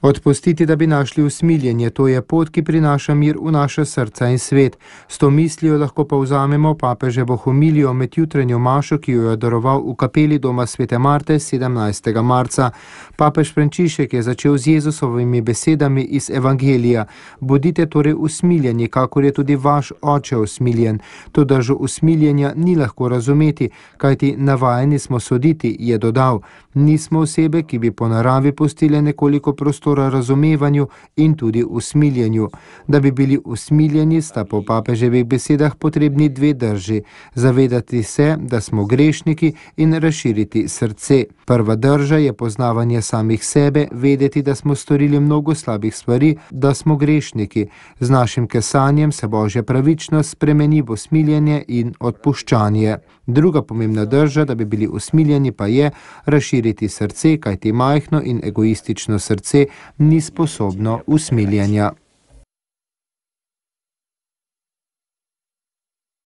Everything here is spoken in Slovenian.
Odpustiti, da bi našli usmiljenje, to je pot, ki prinaša mir v naša srca in svet. S to mislijo lahko povzamemo papeževo homilijo med jutranjo mašo, ki jo je daroval v kapeli doma svete Marte 17. marca. Papež Frančišek je začel z Jezusovimi besedami iz Evangelija. Bodite torej usmiljeni, kakor je tudi vaš oče usmiljen. To držo usmiljenja ni lahko razumeti, kajti navajeni smo soditi, je dodal. Nismo osebe, ki bi po naravi pustile nekoliko prostora razumevanju in tudi usmiljenju. Da bi bili usmiljeni, sta po papeževih besedah potrebni dve drži. Zavedati se, da smo grešniki, in razširiti srce. Prva drža je poznavanje samih sebe, vedeti, da smo storili mnogo slabih stvari, da smo grešniki. Z našim kesanjem se Božja pravičnost spremeni v usmiljenje in odpuščanje. Druga pomembna drža, da bi bili usmiljeni, pa je razširiti srce, kajti majhno in egoistično srce ni sposobno usmiljenja.